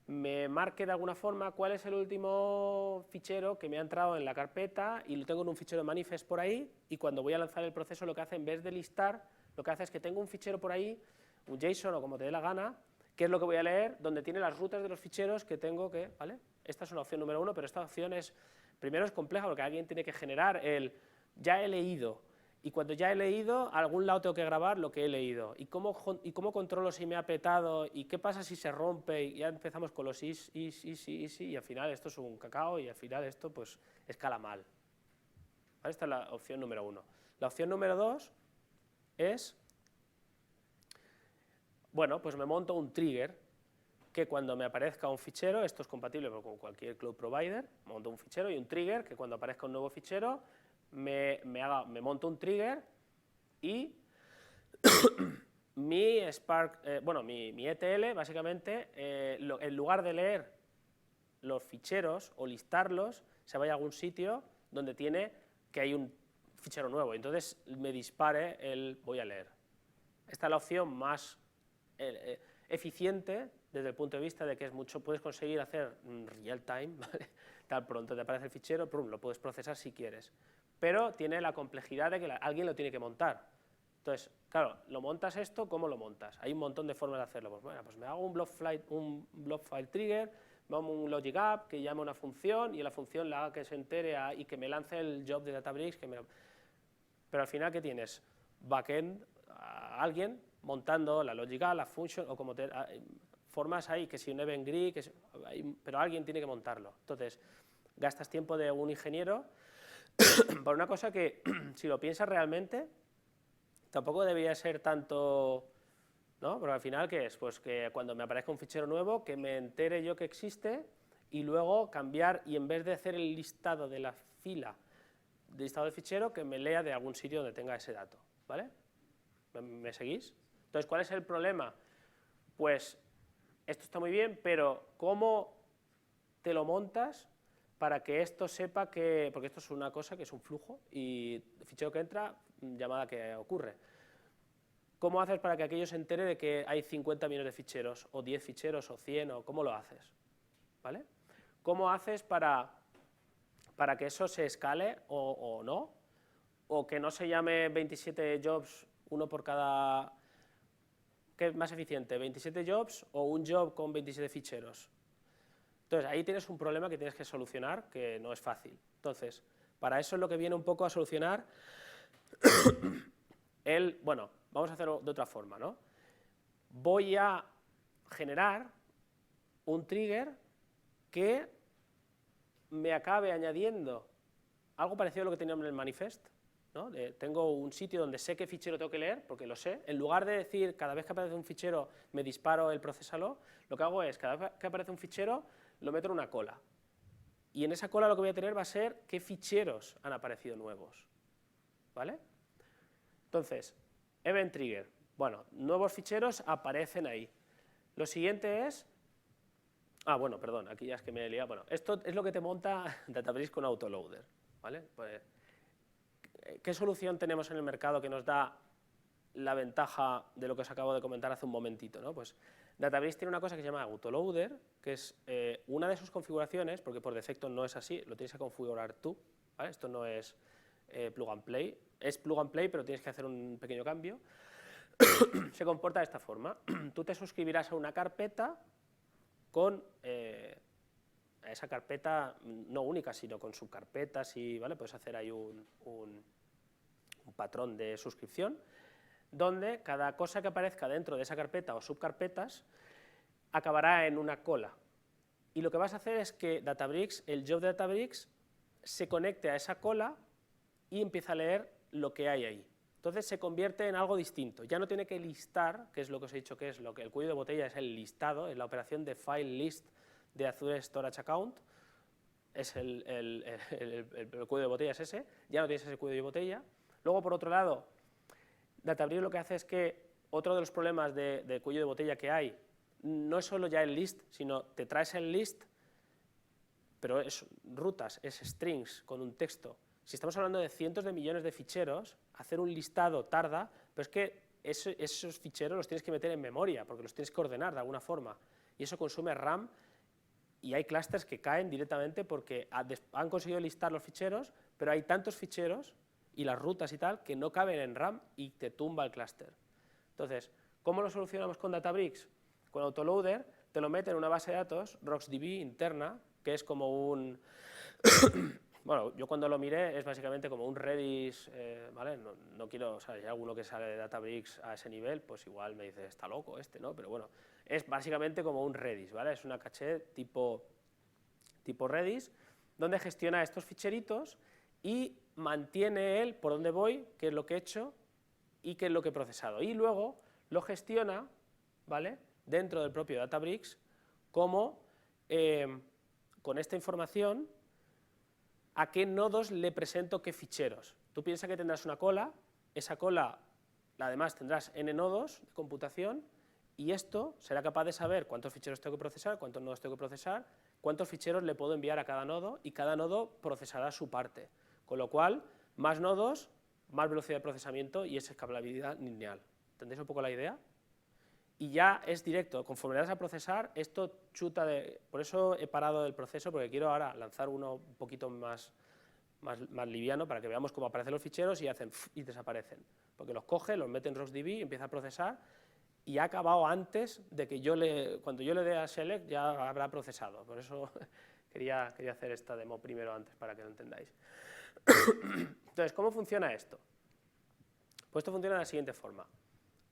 me marque de alguna forma cuál es el último fichero que me ha entrado en la carpeta y lo tengo en un fichero de manifest por ahí, y cuando voy a lanzar el proceso lo que hace, en vez de listar, lo que hace es que tengo un fichero por ahí, un JSON o como te dé la gana, que es lo que voy a leer, donde tiene las rutas de los ficheros que tengo que, ¿vale? Esta es una opción número 1, pero esta opción primero es compleja porque alguien tiene que generar ya he leído, y cuando ya he leído, a algún lado tengo que grabar lo que he leído, y cómo controlo si me ha petado, y qué pasa si se rompe, y ya empezamos con los is, y al final esto es un cacao, y al final esto pues escala mal. ¿Vale? Esta es la opción número 1. La opción número 2 es, bueno, pues me monto un trigger que cuando me aparezca un fichero, esto es compatible con cualquier cloud provider, monto un fichero y un trigger que cuando aparezca un nuevo fichero me monto un trigger y mi Spark, mi ETL básicamente, en lugar de leer los ficheros o listarlos, se vaya a algún sitio donde tiene que hay un fichero nuevo, entonces me dispare el voy a leer. Esta es la opción más eficiente desde el punto de vista de que puedes conseguir hacer real time, ¿vale? Tan pronto te aparece el fichero, lo puedes procesar si quieres, pero tiene la complejidad de que alguien lo tiene que montar. Entonces, claro, ¿lo montas esto? ¿Cómo lo montas? Hay un montón de formas de hacerlo. Pues bueno, pues me hago un blob file trigger, me hago un logic app que llame una función y la función la haga que se entere y que me lance el job de Databricks. Pero al final, ¿qué tienes? Backend, alguien montando la logic app, la function, o como formas ahí, que si un event grid, pero alguien tiene que montarlo. Entonces, gastas tiempo de un ingeniero por una cosa que, si lo piensas realmente, tampoco debería ser tanto, ¿no? Porque al final, ¿qué es? Pues que cuando me aparezca un fichero nuevo, que me entere yo que existe y luego cambiar, y en vez de hacer el listado de la fila de listado de fichero, que me lea de algún sitio donde tenga ese dato, ¿vale? ¿Me seguís? Entonces, ¿cuál es el problema? Pues esto está muy bien, pero ¿cómo te lo montas para que esto sepa que, porque esto es una cosa que es un flujo y el fichero que entra, llamada que ocurre. ¿Cómo haces para que aquello se entere de que hay 50 millones de ficheros, o 10 ficheros, o 100, o cómo lo haces? ¿Vale? ¿Cómo haces para que eso se escale o no? O que no se llame 27 jobs, uno por cada... ¿Qué es más eficiente, 27 jobs o un job con 27 ficheros? Entonces, ahí tienes un problema que tienes que solucionar, que no es fácil. Entonces, para eso es lo que viene un poco a solucionar bueno, vamos a hacerlo de otra forma, ¿no? Voy a generar un trigger que me acabe añadiendo algo parecido a lo que teníamos en el manifest, ¿no? Tengo un sitio donde sé qué fichero tengo que leer, porque lo sé. En lugar de decir, cada vez que aparece un fichero me disparo el procésalo, lo que hago es, cada vez que aparece un fichero, lo meto en una cola. Y en esa cola lo que voy a tener va a ser qué ficheros han aparecido nuevos. ¿Vale? Entonces, event trigger. Bueno, nuevos ficheros aparecen ahí. Lo siguiente es... bueno, perdón, aquí ya es que me he liado. Bueno, esto es lo que te monta Databricks con Autoloader. ¿Vale? Pues, ¿qué solución tenemos en el mercado que nos da la ventaja de lo que os acabo de comentar hace un momentito, ¿no? Pues Databricks tiene una cosa que se llama Autoloader, que es una de sus configuraciones, porque por defecto no es así, lo tienes que configurar tú, ¿vale? Esto no es plug and play, es plug and play, pero tienes que hacer un pequeño cambio. Se comporta de esta forma. Tú te suscribirás a una carpeta con esa carpeta no única, sino con subcarpetas y, ¿vale? Puedes hacer ahí un patrón de suscripción, donde cada cosa que aparezca dentro de esa carpeta o subcarpetas acabará en una cola. Y lo que vas a hacer es que Databricks, el job de Databricks, se conecte a esa cola y empieza a leer lo que hay ahí. Entonces se convierte en algo distinto. Ya no tiene que listar, que es lo que os he dicho que es lo que el cuello de botella es el listado, es la operación de file list de Azure Storage Account, es el cuello de botella es ese, ya no tienes ese cuello de botella. Luego, por otro lado, Databricks lo que hace es que otro de los problemas de cuello de botella que hay no es solo ya el list, sino te traes el list, pero es rutas, es strings con un texto. Si estamos hablando de cientos de millones de ficheros, hacer un listado tarda, pero es que esos ficheros los tienes que meter en memoria, porque los tienes que ordenar de alguna forma, y eso consume RAM, y hay clústeres que caen directamente porque han conseguido listar los ficheros, pero hay tantos ficheros y las rutas y tal, que no caben en RAM y te tumba el clúster. Entonces, ¿cómo lo solucionamos con Databricks? Con Autoloader te lo mete en una base de datos, RocksDB interna, que es como un... bueno, yo cuando lo miré es básicamente como un Redis, ¿vale? No quiero, o sea, si hay alguno que sale de Databricks a ese nivel, pues igual me dice, está loco este, ¿no? Pero bueno, es básicamente como un Redis, ¿vale? Es una caché tipo Redis, donde gestiona estos ficheritos y mantiene él por dónde voy, qué es lo que he hecho y qué es lo que he procesado. Y luego lo gestiona, ¿vale?, dentro del propio Databricks, como con esta información a qué nodos le presento qué ficheros. Tú piensas que tendrás una cola, esa cola además tendrás n nodos de computación y esto será capaz de saber cuántos ficheros tengo que procesar, cuántos nodos tengo que procesar, cuántos ficheros le puedo enviar a cada nodo y cada nodo procesará su parte. Con lo cual, más nodos, más velocidad de procesamiento y es escalabilidad lineal. ¿Entendéis un poco la idea? Y ya es directo, conforme le das a procesar, esto chuta de... Por eso he parado del proceso, porque quiero ahora lanzar uno un poquito más liviano para que veamos cómo aparecen los ficheros y hacen y desaparecen. Porque los coge, los mete en RocksDB, empieza a procesar y ha acabado antes de que cuando yo le dé a select ya habrá procesado. Por eso quería hacer esta demo primero antes para que lo entendáis. Entonces, ¿cómo funciona esto? Pues esto funciona de la siguiente forma.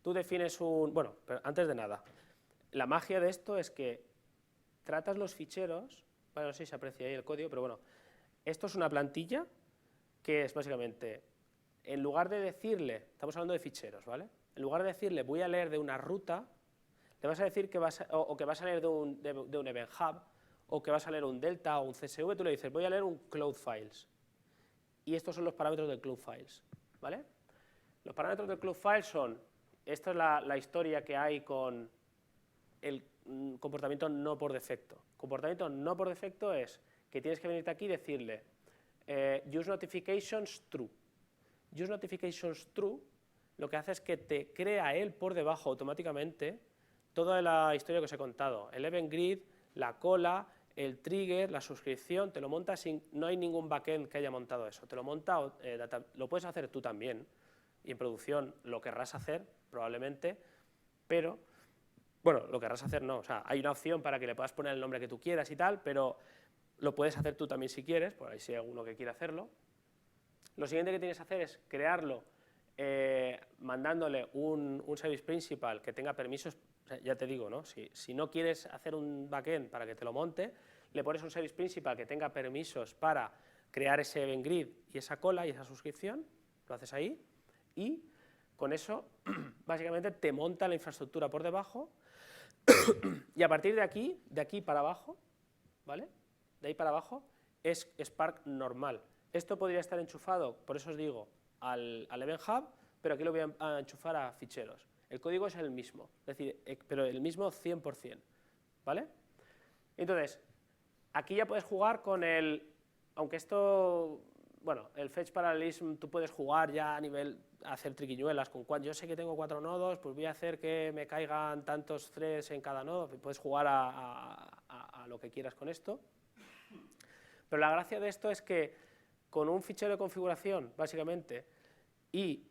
Tú defines bueno, pero antes de nada, la magia de esto es que tratas los ficheros, bueno, no sé si se aprecia ahí el código, pero bueno, esto es una plantilla que es básicamente, en lugar de decirle, estamos hablando de ficheros, ¿vale? En lugar de decirle voy a leer de una ruta, le vas a decir que vas a leer de un Event Hub, o que vas a leer un Delta o un CSV, tú le dices voy a leer un Cloud Files. Y estos son los parámetros del Cloud Files, ¿vale? Los parámetros del Cloud Files son, esta es la historia que hay con el comportamiento no por defecto. Comportamiento no por defecto es que tienes que venirte aquí y decirle use notifications true. Use notifications true lo que hace es que te crea él por debajo automáticamente toda la historia que os he contado. El event grid, la cola, el trigger, la suscripción, te lo monta no hay ningún backend que haya montado eso. Te lo monta, lo puedes hacer tú también, y en producción lo querrás hacer, probablemente, pero, bueno, lo querrás hacer no, o sea, hay una opción para que le puedas poner el nombre que tú quieras y tal, pero lo puedes hacer tú también si quieres, por ahí si hay alguno que quiera hacerlo. Lo siguiente que tienes que hacer es crearlo mandándole un service principal que tenga permisos, ya te digo, ¿no? Si no quieres hacer un backend para que te lo monte, le pones un service principal que tenga permisos para crear ese event grid y esa cola y esa suscripción, lo haces ahí, y con eso básicamente te monta la infraestructura por debajo, y a partir de aquí para abajo, ¿vale? De ahí para abajo es Spark normal. Esto podría estar enchufado, por eso os digo, al Event Hub, pero aquí lo voy a enchufar a ficheros. El código es el mismo, es decir, pero el mismo 100%, ¿vale? Entonces, aquí ya puedes jugar con aunque esto, bueno, el Fetch Parallelism tú puedes jugar ya a nivel, hacer triquiñuelas, yo sé que tengo 4 nodos, pues voy a hacer que me caigan tantos threads en cada nodo, puedes jugar a lo que quieras con esto, pero la gracia de esto es que con un fichero de configuración, básicamente, y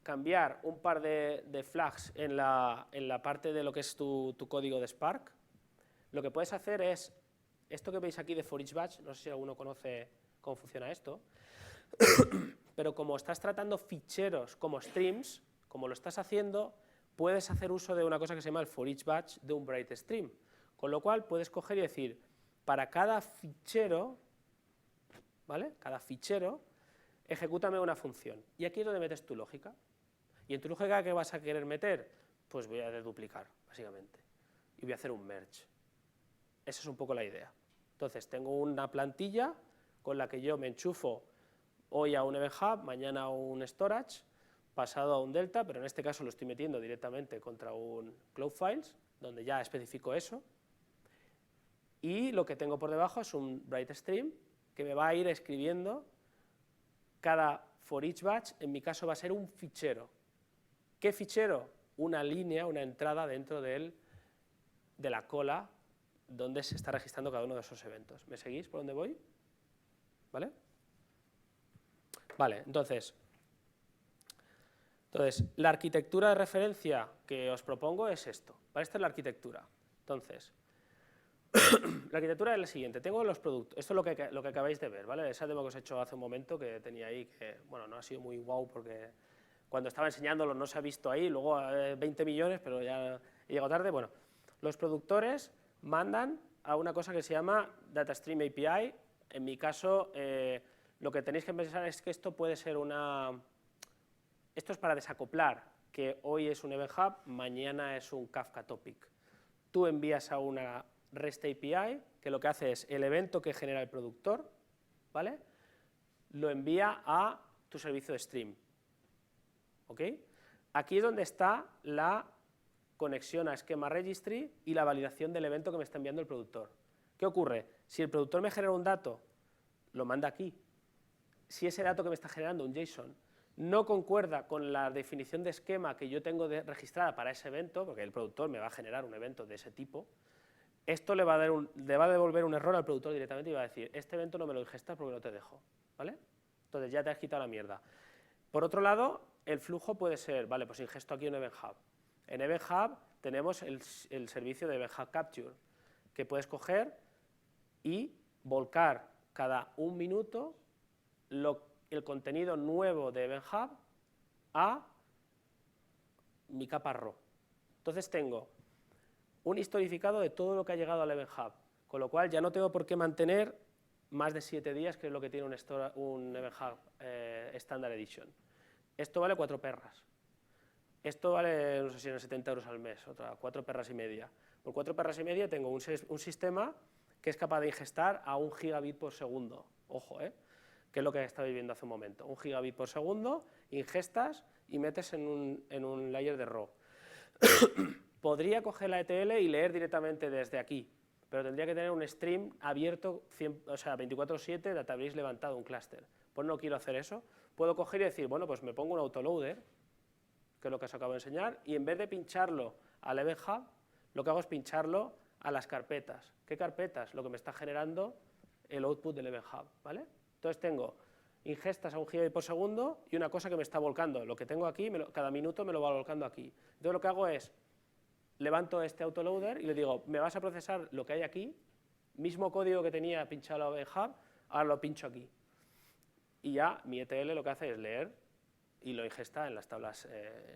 cambiar un par de flags en la parte de lo que es tu código de Spark, lo que puedes hacer es, esto que veis aquí de for each batch, no sé si alguno conoce cómo funciona esto, pero como estás tratando ficheros como streams, como lo estás haciendo, puedes hacer uso de una cosa que se llama el for each batch de un bright stream, con lo cual puedes coger y decir, para cada fichero, ¿vale? Cada fichero, ejecútame una función. Y aquí es donde metes tu lógica. ¿Y en tu lógica qué vas a querer meter? Pues voy a deduplicar, básicamente. Y voy a hacer un merge. Esa es un poco la idea. Entonces, tengo una plantilla con la que yo me enchufo hoy a un Event Hub, mañana a un storage, pasado a un Delta, pero en este caso lo estoy metiendo directamente contra un Cloud Files, donde ya especifico eso. Y lo que tengo por debajo es un Bright Stream que me va a ir escribiendo cada for each batch, en mi caso va a ser un fichero. ¿Qué fichero? Una línea, una entrada dentro de la cola donde se está registrando cada uno de esos eventos. ¿Me seguís por dónde voy? ¿Vale? Vale, entonces, la arquitectura de referencia que os propongo es esto. ¿Vale? Esta es la arquitectura. Entonces, la arquitectura es la siguiente. Tengo los productos. Esto es lo que acabáis de ver, ¿vale? Esa demo que os he hecho hace un momento que tenía ahí, que, bueno, no ha sido muy guau porque cuando estaba enseñándolo no se ha visto ahí, luego 20 millones, pero ya he llegado tarde. Bueno, los productores mandan a una cosa que se llama DataStream API. En mi caso, lo que tenéis que pensar es que esto puede ser esto es para desacoplar, que hoy es un Event Hub, mañana es un Kafka Topic. Tú envías a una REST API, que lo que hace es el evento que genera el productor, ¿vale? Lo envía a tu servicio de stream. ¿Ok? Aquí es donde está la conexión a Schema Registry y la validación del evento que me está enviando el productor. ¿Qué ocurre? Si el productor me genera un dato, lo manda aquí. Si ese dato que me está generando, un JSON, no concuerda con la definición de esquema que yo tengo registrada para ese evento, porque el productor me va a generar un evento de ese tipo, esto le va a devolver un error al productor directamente y va a decir, este evento no me lo ingestas porque no te dejo, ¿vale? Entonces ya te has quitado la mierda. Por otro lado, el flujo puede ser, vale, pues ingesto aquí un Event Hub. En Event Hub tenemos el servicio de Event Hub Capture, que puedes coger y volcar cada un minuto el contenido nuevo de Event Hub a mi capa RAW. Entonces tengo un historificado de todo lo que ha llegado al Event Hub, con lo cual ya no tengo por qué mantener más de 7 días, que es lo que tiene un Event Hub Standard Edition. Esto vale 4 perras. Esto vale, no sé si eran 70 euros al mes, 4 perras y media. Por 4 perras y media tengo un sistema que es capaz de ingestar a 1 gigabit por segundo. Ojo, que es lo que estaba viendo hace un momento. 1 gigabit por segundo, ingestas y metes en un layer de RAW. Podría coger la ETL y leer directamente desde aquí, pero tendría que tener un stream abierto, o sea, 24/7, database levantado, un clúster. Pues no quiero hacer eso. Puedo coger y decir, bueno, pues me pongo un autoloader, que es lo que os acabo de enseñar, y en vez de pincharlo al Event Hub, lo que hago es pincharlo a las carpetas. ¿Qué carpetas? Lo que me está generando el output del Event Hub, ¿vale? Entonces tengo ingestas a 1 gigabit por segundo y una cosa que me está volcando. Lo que tengo aquí, cada minuto me lo va volcando aquí. Entonces lo que hago es, levanto este autoloader y le digo, me vas a procesar lo que hay aquí, mismo código que tenía pinchado en Hub, ahora lo pincho aquí. Y ya mi ETL lo que hace es leer y lo ingesta en las tablas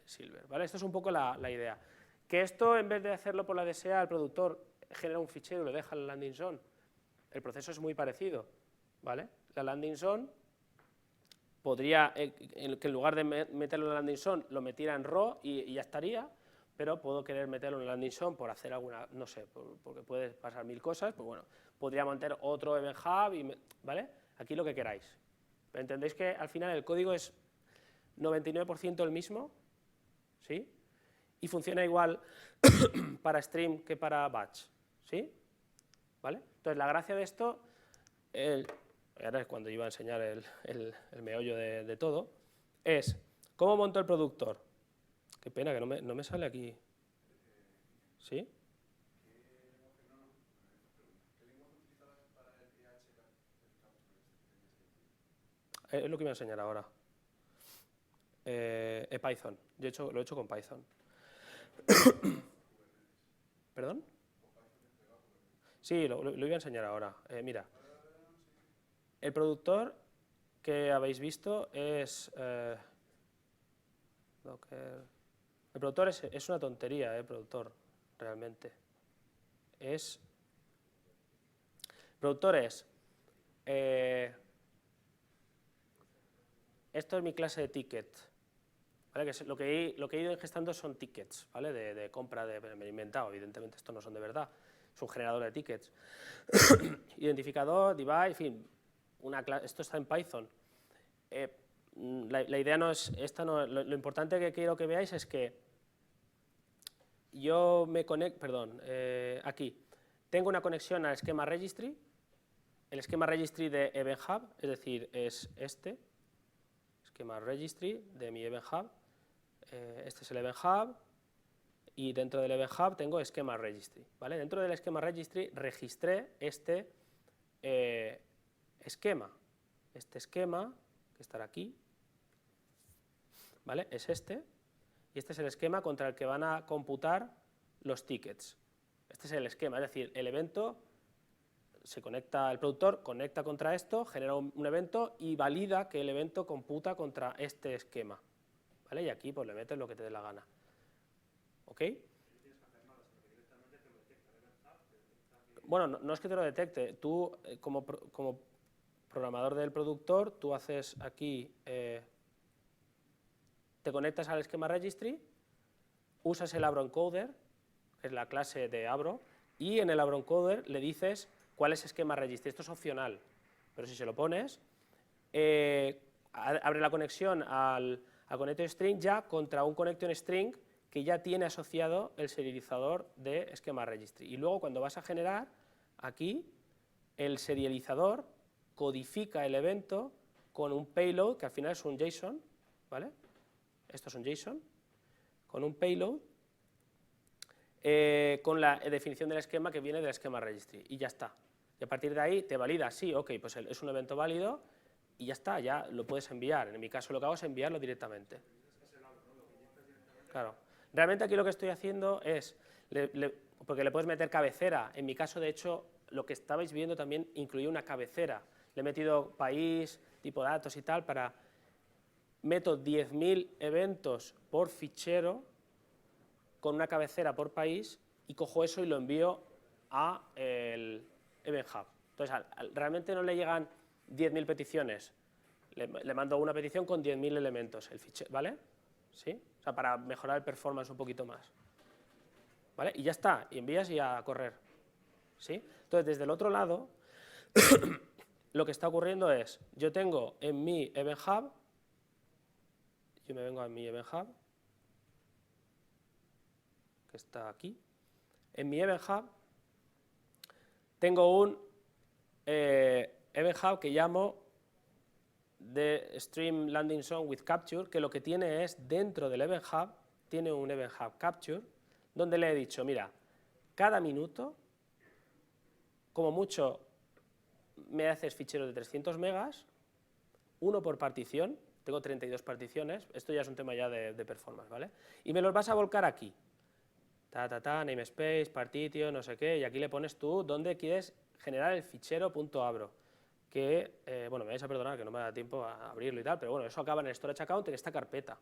Silver, ¿vale? Esto es un poco la idea. Que esto, en vez de hacerlo por la DSA, el productor genera un fichero y lo deja en la landing zone, el proceso es muy parecido, ¿vale? La landing zone, podría, que en lugar de meterlo en landing zone, lo metiera en raw y ya estaría, pero puedo querer meterlo en landing zone por hacer alguna, no sé, porque puede pasar mil cosas, pues bueno, podría meter otro event hub, ¿vale? Aquí lo que queráis. Pero entendéis que al final el código es 99% el mismo, ¿sí? Y funciona igual para stream que para batch, ¿sí? ¿Vale? Entonces la gracia de esto, ahora es cuando iba a enseñar el meollo de todo, es cómo monto el productor. Qué pena que no me sale aquí. ¿Sí? Es lo que iba a enseñar ahora. Python. Yo lo he hecho con Python. ¿Perdón? Sí, lo iba a enseñar ahora. Mira, el productor que habéis visto es... el productor es una tontería, el productor, realmente. El productor es... esto es mi clase de ticket. ¿Vale? Que lo que he ido ingestando son tickets, ¿vale? De compra, me he inventado, evidentemente estos no son de verdad, es un generador de tickets. Identificador, divide, en fin, esto está en Python. La idea no es, lo importante que quiero que veáis es que yo me conecto, aquí, tengo una conexión al esquema registry, el esquema registry de Event Hub, es decir, es este, esquema registry de mi Event Hub, este es el Event Hub, y dentro del Event Hub tengo esquema registry, ¿vale? Dentro del esquema registry registré este esquema, que estará aquí, ¿vale? Es este, y este es el esquema contra el que van a computar los tickets. Este es el esquema, es decir, el evento se conecta, el productor conecta contra esto, genera un evento y valida que el evento computa contra este esquema, ¿vale? Y aquí pues le metes lo que te dé la gana, ¿ok? Bueno, no es que te lo detecte, tú como programador del productor, tú haces aquí, te conectas al esquema registry, usas el Abro encoder, que es la clase de Abro, y en el Abro encoder le dices cuál es esquema registry. Esto es opcional, pero si se lo pones, abre la conexión al conector string ya contra un connection string que ya tiene asociado el serializador de esquema registry. Y luego cuando vas a generar, aquí, el serializador codifica el evento con un payload, que al final es un JSON, ¿vale? Esto es un JSON, con un payload, con la definición del esquema que viene del esquema registry, y ya está. Y a partir de ahí te valida, sí, ok, pues es un evento válido, y ya está, ya lo puedes enviar. En mi caso lo que hago es enviarlo directamente. Claro. Realmente aquí lo que estoy haciendo es, porque le puedes meter cabecera, en mi caso de hecho lo que estabais viendo también incluía una cabecera, le he metido país, tipo de datos y tal, meto 10.000 eventos por fichero con una cabecera por país y cojo eso y lo envío a el Event Hub. Entonces, realmente no le llegan 10.000 peticiones, le mando una petición con 10.000 elementos, el fichero, ¿vale? ¿Sí? O sea, para mejorar el performance un poquito más. ¿Vale? Y ya está, y envías y a correr. ¿Sí? Entonces, desde el otro lado, lo que está ocurriendo es, yo tengo en mi Event Hub, yo me vengo a mi Event Hub, que está aquí, en mi Event Hub tengo un Event Hub que llamo de Stream Landing Zone with Capture, que lo que tiene es, dentro del Event Hub, tiene un Event Hub Capture, donde le he dicho, mira, cada minuto, como mucho, me haces ficheros de 300 megas, uno por partición, tengo 32 particiones, esto ya es un tema ya de performance, ¿vale? Y me los vas a volcar aquí, namespace, partition, no sé qué, y aquí le pones tú dónde quieres generar el fichero .abro, que, bueno, me vais a perdonar que no me da tiempo a abrirlo y tal, pero bueno, eso acaba en el storage account en esta carpeta.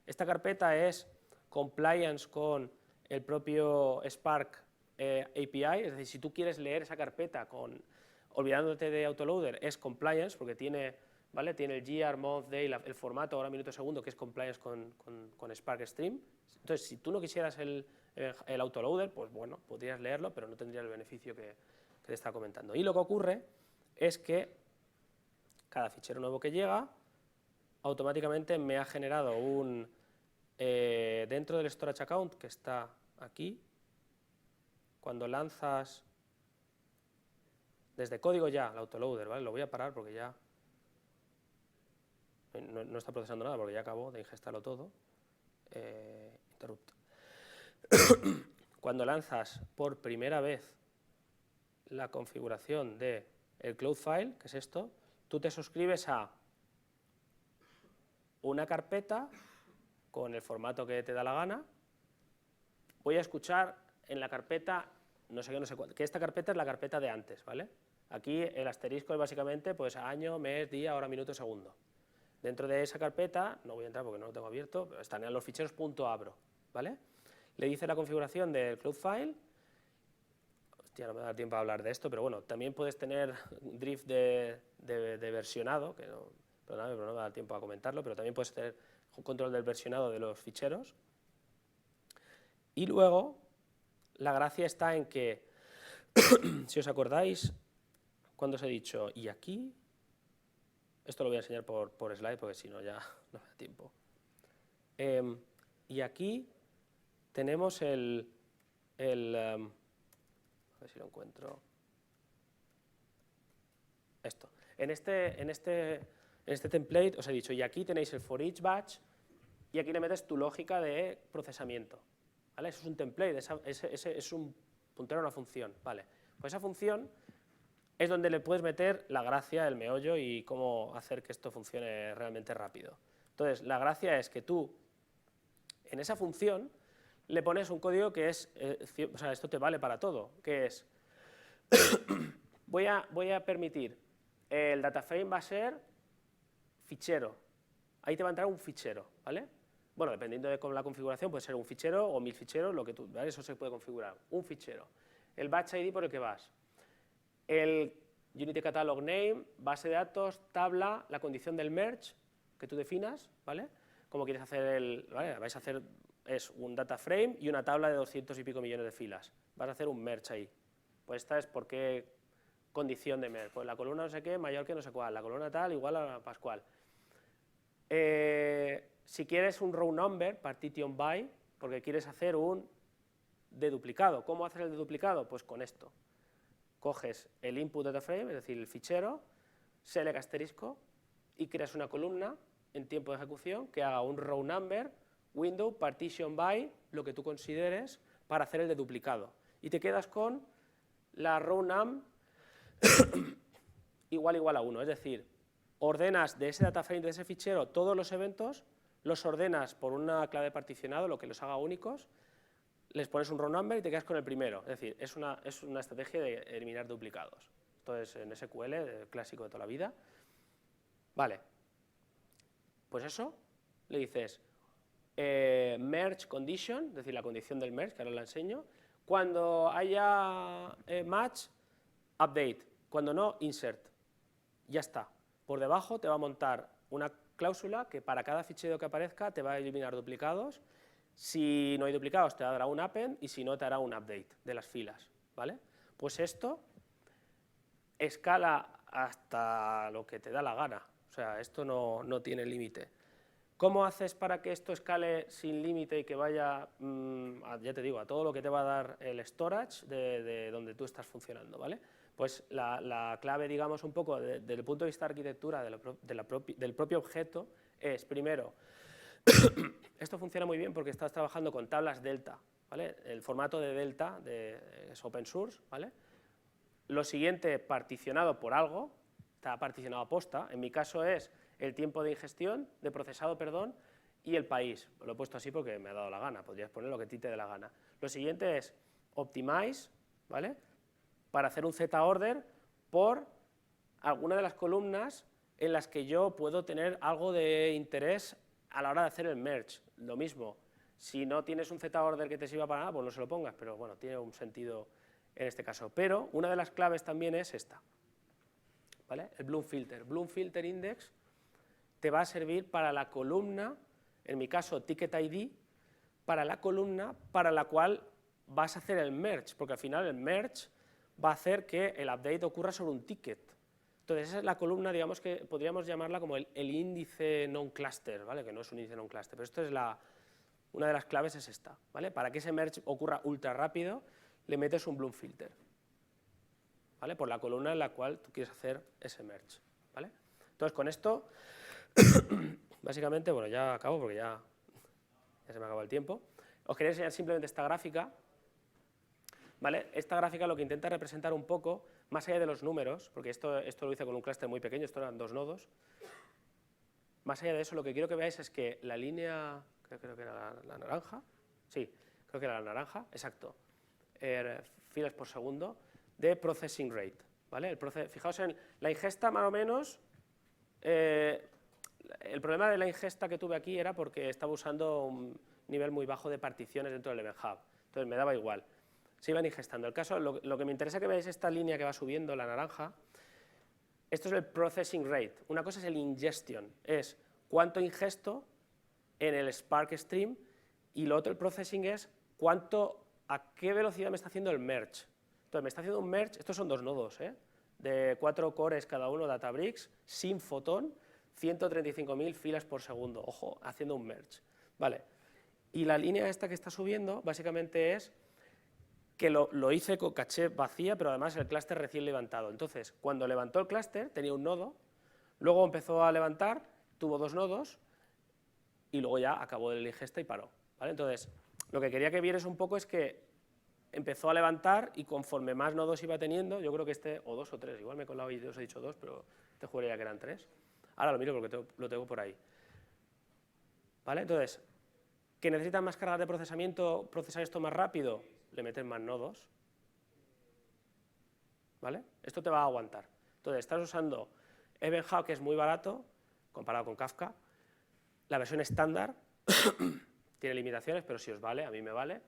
Esta carpeta es compliance con el propio Spark API, es decir, si tú quieres leer esa carpeta olvidándote de autoloader, es compliance, porque tiene ¿vale? Tiene el year, month, day, el formato hora, minuto, segundo, que es compliance con Spark Stream. Entonces, si tú no quisieras el autoloader, pues bueno, podrías leerlo, pero no tendría el beneficio que te está comentando. Y lo que ocurre es que cada fichero nuevo que llega, automáticamente me ha generado un, dentro del storage account, que está aquí, cuando lanzas desde código ya el autoloader, ¿vale? Lo voy a parar porque ya no está procesando nada, porque ya acabó de ingestarlo todo. Interrupt. Cuando lanzas por primera vez la configuración del cloud file, que es esto, tú te suscribes a una carpeta con el formato que te da la gana. Voy a escuchar en la carpeta, no sé qué, no sé cuánto, que esta carpeta es la carpeta de antes, ¿vale? Aquí el asterisco es básicamente pues año, mes, día, hora, minuto, segundo. Dentro de esa carpeta, no voy a entrar porque no lo tengo abierto, pero están en los ficheros .abro, ¿vale? Le dice la configuración del cloud file. Hostia, no me da tiempo a hablar de esto, pero bueno, también puedes tener drift de versionado, que no, perdóname, pero no me da tiempo a comentarlo, pero también puedes tener un control del versionado de los ficheros. Y luego, la gracia está en que, si os acordáis, cuando os he dicho, y aquí, esto lo voy a enseñar por slide, porque si no ya no me da tiempo. Y aquí tenemos a ver si lo encuentro. Esto. En este template os he dicho, y aquí tenéis el for each batch, y aquí le metes tu lógica de procesamiento. ¿Vale? Eso es un template, ese es un puntero a una función. ¿Vale? Pues esa función es donde le puedes meter la gracia, el meollo y cómo hacer que esto funcione realmente rápido. Entonces, la gracia es que tú, en esa función, le pones un código que es, o sea, esto te vale para todo, que es, voy a permitir, el data frame va a ser fichero, ahí te va a entrar un fichero, ¿vale? Bueno, dependiendo de la configuración, puede ser un fichero o 1000 ficheros, lo que tú, ¿vale? Eso se puede configurar, un fichero. El batch ID por el que vas. El Unity Catalog Name, base de datos, tabla, la condición del merge que tú definas, ¿vale? Como quieres hacer ¿vale? Vais a hacer es un data frame y una tabla de 200 y pico millones de filas. Vas a hacer un merge ahí. Pues esta es por qué condición de merge. Pues la columna no sé qué mayor que no sé cuál, la columna tal igual a la pascual. Si quieres un row number, partition by, porque quieres hacer un deduplicado. ¿Cómo haces el deduplicado? Pues con esto. Coges el input data frame, es decir, el fichero, select asterisco y creas una columna en tiempo de ejecución que haga un row number, window, partition by, lo que tú consideres para hacer el deduplicado. Y te quedas con la row num igual a 1, es decir, ordenas de ese data frame, de ese fichero, todos los eventos, los ordenas por una clave particionado, lo que los haga únicos, les pones un row number y te quedas con el primero. Es decir, es una estrategia de eliminar duplicados. Esto es en SQL, el clásico de toda la vida. Vale. Pues eso, le dices merge condition, es decir, la condición del merge, que ahora la enseño. Cuando haya match, update. Cuando no, insert. Ya está. Por debajo te va a montar una cláusula que para cada fichero que aparezca te va a eliminar duplicados. Si no hay duplicados te dará un append y si no te hará un update de las filas, ¿vale? Pues esto escala hasta lo que te da la gana, o sea, esto no tiene límite. ¿Cómo haces para que esto escale sin límite y que vaya, ya te digo, a todo lo que te va a dar el storage de donde tú estás funcionando, ¿vale? Pues la clave, digamos, un poco desde el punto de vista de arquitectura del propio objeto es, primero, esto funciona muy bien porque estás trabajando con tablas delta, ¿vale? El formato de delta es open source, ¿vale? Lo siguiente, particionado por algo, está particionado a posta, en mi caso es el tiempo de ingestión, de procesado, perdón, y el país. Lo he puesto así porque me ha dado la gana, podrías poner lo que a ti te dé la gana. Lo siguiente es optimize, ¿vale? Para hacer un z-order por alguna de las columnas en las que yo puedo tener algo de interés a la hora de hacer el merge. Lo mismo, si no tienes un z-order que te sirva para nada, pues no se lo pongas, pero bueno, tiene un sentido en este caso. Pero una de las claves también es esta, ¿vale? El Bloom Filter. Bloom Filter Index te va a servir para la columna, en mi caso ticket ID, para la columna para la cual vas a hacer el merge, porque al final el merge va a hacer que el update ocurra sobre un ticket. Entonces esa es la columna, digamos que podríamos llamarla como el índice non-cluster, ¿vale? Que no es un índice non-cluster, pero esto es una de las claves es esta, ¿vale? Para que ese merge ocurra ultra rápido, le metes un Bloom filter, ¿vale? Por la columna en la cual tú quieres hacer ese merge, ¿vale? Entonces con esto, básicamente, bueno, ya acabo porque ya se me acaba el tiempo. Os quería enseñar simplemente esta gráfica, ¿vale? Esta gráfica lo que intenta representar un poco, más allá de los números, porque esto lo hice con un clúster muy pequeño, esto eran 2 nodos, más allá de eso, lo que quiero que veáis es que la línea, creo que era la naranja, sí, creo que era la naranja, exacto, filas por segundo de processing rate, ¿vale? Fijaos en la ingesta más o menos, el problema de la ingesta que tuve aquí era porque estaba usando un nivel muy bajo de particiones dentro del Event Hub, entonces me daba igual, se iban ingestando. El caso, lo que me interesa que veáis esta línea que va subiendo, la naranja, esto es el processing rate, una cosa es el ingestion, es cuánto ingesto en el Spark Stream, y lo otro, el processing, es a qué velocidad me está haciendo el merge. Entonces me está haciendo un merge, estos son 2 nodos, de 4 cores cada uno, Databricks, sin fotón, 135.000 filas por segundo, ojo, haciendo un merge, ¿vale? Y la línea esta que está subiendo, básicamente es que lo hice con caché vacía, pero además el clúster recién levantado. Entonces, cuando levantó el clúster, tenía un nodo, luego empezó a levantar, tuvo 2 nodos, y luego ya acabó el ingesta y paró, ¿vale? Entonces, lo que quería que vierais un poco es que empezó a levantar y conforme más nodos iba teniendo, yo creo que o 2 o 3, igual me he colado y os he dicho 2, pero te juraría que eran 3. Ahora lo miro porque lo tengo por ahí. ¿Vale? Entonces, ¿que necesitan más cargas de procesamiento, procesar esto más rápido? Le meten más nodos. ¿Vale? Esto te va a aguantar. Entonces, estás usando Event Hub, que es muy barato, comparado con Kafka. La versión estándar tiene limitaciones, pero si os vale, a mí me vale,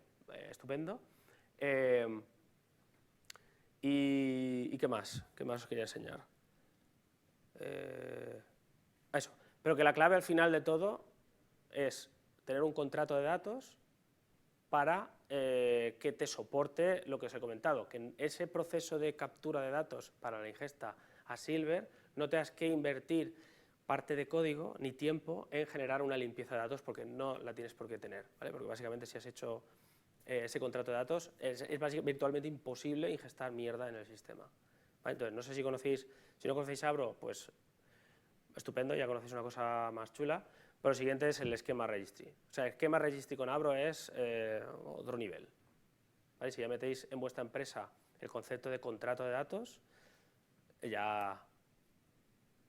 estupendo. ¿Y qué más? ¿Qué más os quería enseñar? Eso. Pero que la clave al final de todo es tener un contrato de datos para que te soporte lo que os he comentado, que en ese proceso de captura de datos para la ingesta a Silver no tengas que invertir parte de código ni tiempo en generar una limpieza de datos porque no la tienes por qué tener, ¿vale? Porque básicamente si has hecho ese contrato de datos es virtualmente imposible ingestar mierda en el sistema, ¿vale? Entonces, no sé si no conocéis Abro, pues estupendo, ya conocéis una cosa más chula, pero lo siguiente es el esquema registry. O sea, el esquema registry con Abro es otro nivel, ¿vale? Si ya metéis en vuestra empresa el concepto de contrato de datos, ya,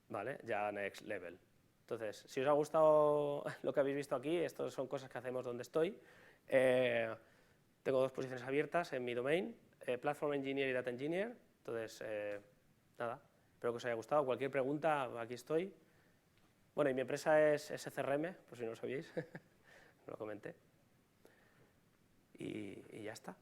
¿vale? Ya next level. Entonces, si os ha gustado lo que habéis visto aquí, estas son cosas que hacemos donde estoy. Tengo 2 posiciones abiertas en mi domain, Platform Engineer y Data Engineer. Entonces, nada, espero que os haya gustado. Cualquier pregunta, aquí estoy. Bueno, y mi empresa es SCRM, por si no lo sabíais, no lo comenté. Y ya está.